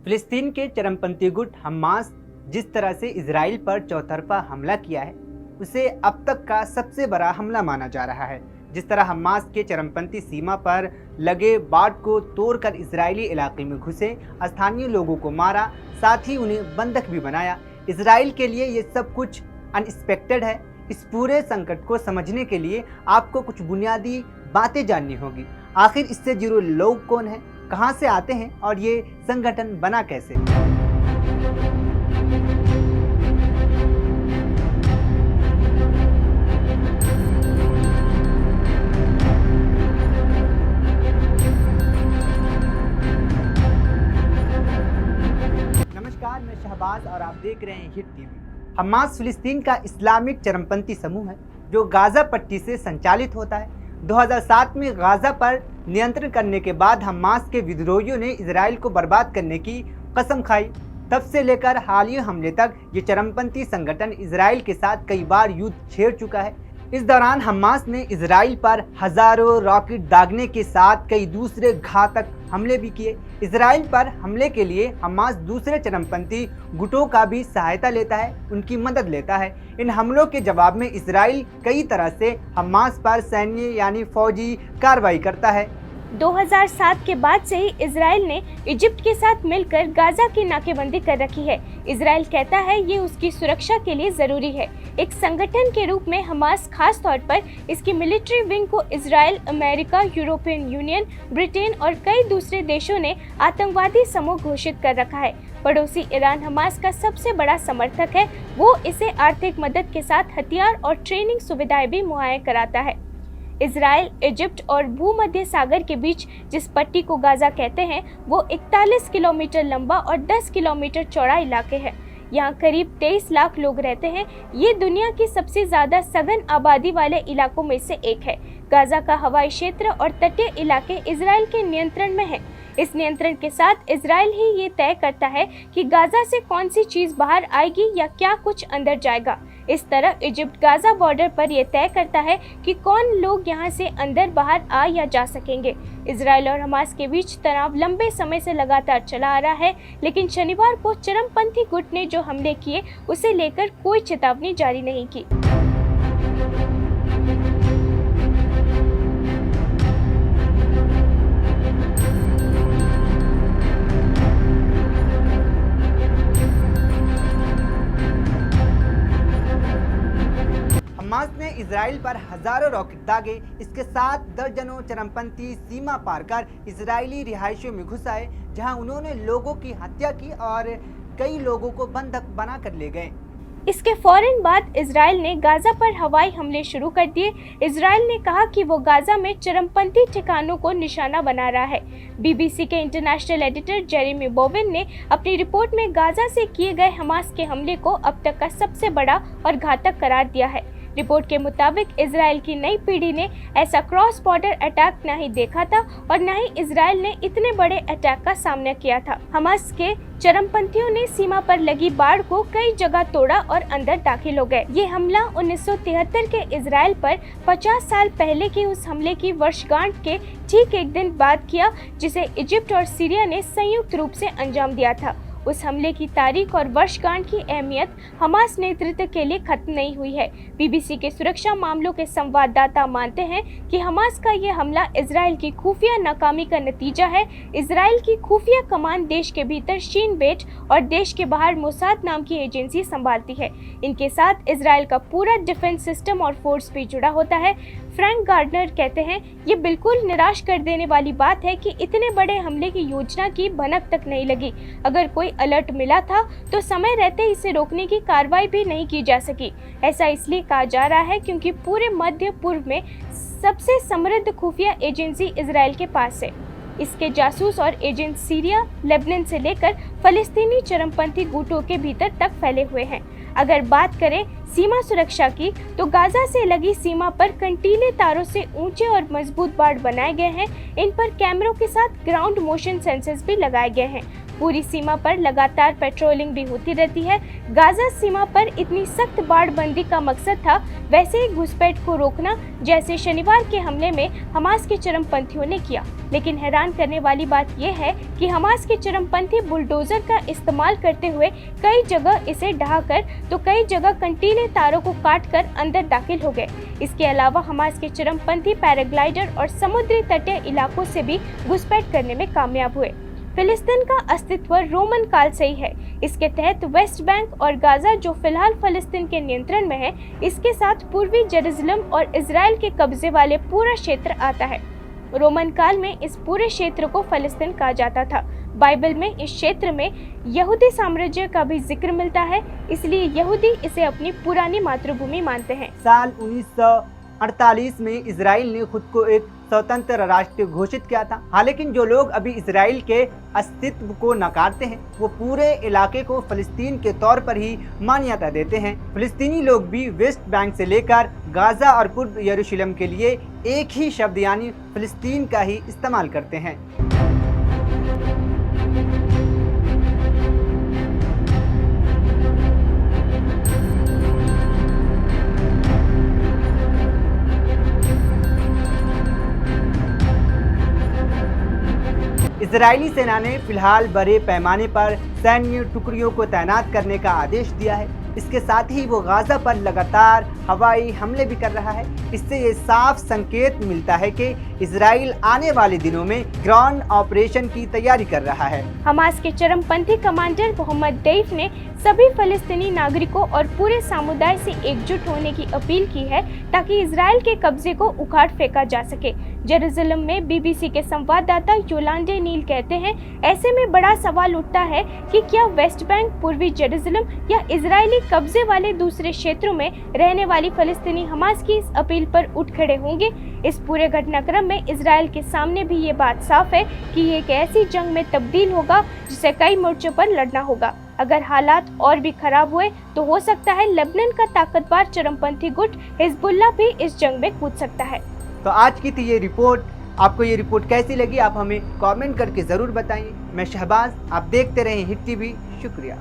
फिलिस्तीन के चरमपंथी गुट हमास जिस तरह से इजराइल पर चौतरफा हमला किया है उसे अब तक का सबसे बड़ा हमला माना जा रहा है। जिस तरह हमास के चरमपंथी सीमा पर लगे बाड़ को तोड़कर इजरायली इलाके में घुसे, स्थानीय लोगों को मारा, साथ ही उन्हें बंधक भी बनाया। इजराइल के लिए ये सब कुछ अनएक्सपेक्टेड है। इस पूरे संकट को समझने के लिए आपको कुछ बुनियादी बातें जाननी होगी। आखिर इससे जुड़े लोग कौन हैं, कहां से आते हैं और ये संगठन बना कैसे। नमस्कार, मैं शहबाज और आप देख रहे हैं हिट टीवी। हमास फिलिस्तीन का इस्लामिक चरमपंथी समूह है जो गाजा पट्टी से संचालित होता है। 2007 में गाजा पर नियंत्रण करने के बाद हमास के विद्रोहियों ने इजराइल को बर्बाद करने की कसम खाई। तब से लेकर हालिया हमले तक ये चरमपंथी संगठन इजराइल के साथ कई बार युद्ध छेड़ चुका है। इस दौरान हमास ने इजराइल पर हजारों रॉकेट दागने के साथ कई दूसरे घातक हमले भी किए। इजराइल पर हमले के लिए हमास दूसरे चरमपंथी गुटों का भी सहायता लेता है, उनकी मदद लेता है। इन हमलों के जवाब में इजराइल कई तरह से हमास पर सैन्य यानी फौजी कार्रवाई करता है। 2007 के बाद से ही इजराइल ने इजिप्ट के साथ मिलकर गाजा की नाकेबंदी कर रखी है। इजराइल कहता है ये उसकी सुरक्षा के लिए जरूरी है। एक संगठन के रूप में हमास खास तौर पर इसकी मिलिट्री विंग को Israel, America, European union, Britain और कई दूसरे देशों ने आतंकवादी समूह घोषित कर रखा है। पड़ोसी ईरान हमास का सबसे बड़ा समर्थक है। वो इसे आर्थिक मदद के साथ हथियार और ट्रेनिंग सुविधाएं भी मुहैया कराता है। इजराइल, इजिप्ट और भूमध्य सागर के बीच जिस पट्टी को गाजा कहते हैं वो 41 किलोमीटर लंबा और 10 किलोमीटर चौड़ा इलाके है। यहाँ करीब 23 लाख लोग रहते हैं। ये दुनिया की सबसे ज्यादा सघन आबादी वाले इलाकों में से एक है। गाजा का हवाई क्षेत्र और तटीय इलाके इजराइल के नियंत्रण में है। इस नियंत्रण के साथ इजराइल ही ये तय करता है कि गाजा से कौन सी चीज बाहर आएगी या क्या कुछ अंदर जाएगा। इस तरह इजिप्ट गाजा बॉर्डर पर यह तय करता है कि कौन लोग यहां से अंदर बाहर आ या जा सकेंगे। इजराइल और हमास के बीच तनाव लंबे समय से लगातार चला आ रहा है, लेकिन शनिवार को चरमपंथी गुट ने जो हमले किए उसे लेकर कोई चेतावनी जारी नहीं की। हमास ने इजराइल पर हजारों रॉकेट दागे। इसके साथ दर्जनों चरमपंथी सीमा पार कर इजरायली रिहायशों में घुस आए, जहां उन्होंने लोगों की हत्या की और कई लोगों को बंधक बना कर ले गए। इसके फौरन बाद इजराइल ने गाजा पर हवाई हमले शुरू कर दिए। इजराइल ने कहा कि वो गाजा में चरमपंथी ठिकानों को निशाना बना रहा है। बीबीसी के इंटरनेशनल एडिटर जेरेमी बोवेन ने अपनी रिपोर्ट में गाजा से किए गए हमास के हमले को अब तक का सबसे बड़ा और घातक करार दिया है। रिपोर्ट के मुताबिक इजराइल की नई पीढ़ी ने ऐसा क्रॉस बॉर्डर अटैक न ही देखा था और न ही इजराइल ने इतने बड़े अटैक का सामना किया था। हमास के चरमपंथियों ने सीमा पर लगी बाड़ को कई जगह तोड़ा और अंदर दाखिल हो गए। ये हमला 1973 के इजराइल पर 50 साल पहले के उस हमले की वर्षगांठ के ठीक एक दिन बाद किया, जिसे इजिप्ट और सीरिया ने संयुक्त रूप से अंजाम दिया था। उस हमले की तारीख और वर्षगांठ की अहमियत हमास नेतृत्व के लिए खत्म नहीं हुई है। बीबीसी के सुरक्षा मामलों के संवाददाता मानते हैं कि हमास का ये हमला इजराइल की खुफिया नाकामी का नतीजा है। इजराइल की खुफिया कमान देश के भीतर शीन बेट और देश के बाहर मोसाद नाम की एजेंसी संभालती है। इनके साथ इजराइल का पूरा डिफेंस सिस्टम और फोर्स भी जुड़ा होता है। फ्रैंक गार्डनर कहते हैं, ये बिल्कुल निराश कर देने वाली बात है कि इतने बड़े हमले की योजना की भनक तक नहीं लगी। अगर कोई अलर्ट मिला था तो समय रहते इसे रोकने की कार्रवाई भी नहीं की जा सकी। ऐसा इसलिए कहा जा रहा है क्योंकि पूरे मध्य पूर्व में सबसे समृद्ध खुफिया एजेंसी इजराइल के पास है। इसके जासूस और एजेंट सीरिया, लेबनान से लेकर फलस्तीनी चरमपंथी गुटों के भीतर तक फैले हुए हैं। अगर बात करें सीमा सुरक्षा की, तो गाजा से लगी सीमा पर कंटीले तारों से ऊंचे और मजबूत बाड़ बनाए गए हैं। इन पर कैमरों के साथ ग्राउंड मोशन सेंसर्स भी लगाए गए हैं। पूरी सीमा पर लगातार पेट्रोलिंग भी होती रहती है। गाजा सीमा पर इतनी सख्त बाड़बंदी का मकसद था वैसे ही घुसपैठ को रोकना, जैसे शनिवार के हमले में हमास के चरमपंथियों ने किया। लेकिन हैरान करने वाली बात यह है कि हमास के चरमपंथी बुलडोजर का इस्तेमाल करते हुए कई जगह इसे ढहाकर तो कई जगह कंटीले तारों को काटकर अंदर दाखिल हो गए। इसके अलावा हमास के चरमपंथी पैराग्लाइडर और समुद्री तटीय इलाकों से भी घुसपैठ करने में कामयाब हुए। फिलिस्तीन का अस्तित्व रोमन काल से ही है। इसके तहत वेस्ट बैंक और गाजा, जो फिलहाल फिलिस्तीन के नियंत्रण में है, इसके साथ पूर्वी जेरूसलम और इजराइल के कब्जे वाले पूरा क्षेत्र आता है। रोमन काल में इस पूरे क्षेत्र को फिलिस्तीन कहा जाता था। बाइबल में इस क्षेत्र में यहूदी साम्राज्य का भी जिक्र मिलता है, इसलिए यहूदी इसे अपनी पुरानी मातृभूमि मानते हैं। साल 1948 में इजराइल ने खुद को एक स्वतंत्र राष्ट्र घोषित किया था। हालांकि जो लोग अभी इजराइल के अस्तित्व को नकारते हैं वो पूरे इलाके को फिलिस्तीन के तौर पर ही मान्यता देते हैं। फिलिस्तीनी लोग भी वेस्ट बैंक से लेकर गाजा और पूर्व यरूशलेम के लिए एक ही शब्द यानी फिलिस्तीन का ही इस्तेमाल करते हैं। इजरायली सेना ने फिलहाल बड़े पैमाने पर सैन्य टुकड़ियों को तैनात करने का आदेश दिया है। इसके साथ ही वो गाजा पर लगातार हवाई हमले भी कर रहा है। इससे ये साफ संकेत मिलता है कि इजराइल आने वाले दिनों में ग्राउंड ऑपरेशन की तैयारी कर रहा है। हमास के चरमपंथी कमांडर मोहम्मद देफ ने सभी फलस्तीनी नागरिकों और पूरे समुदाय से एकजुट होने की अपील की है ताकि इजराइल के कब्जे को उखाड़ फेंका जा सके। जेरूसलम में बीबीसी के संवाददाता योलांडे नील कहते हैं, ऐसे में बड़ा सवाल उठता है कि क्या वेस्ट बैंक, पूर्वी जेरूसलम या इजरायली कब्जे वाले दूसरे क्षेत्रों में रहने वाली फलस्तीनी हमास की इस अपील पर उठ खड़े होंगे। इस पूरे घटनाक्रम में इजराइल के सामने भी ये बात साफ है कि ये एक ऐसी जंग में तब्दील होगा जिसे कई मोर्चों पर लड़ना होगा। अगर हालात और भी खराब हुए तो हो सकता है लेबनान का ताकतवर चरमपंथी गुट हिजबुल्लाह भी इस जंग में कूद सकता है। तो आज की थी ये रिपोर्ट। आपको ये रिपोर्ट कैसी लगी आप हमें कमेंट करके ज़रूर बताइए। मैं शहबाज, आप देखते रहें हिट टीवी। शुक्रिया।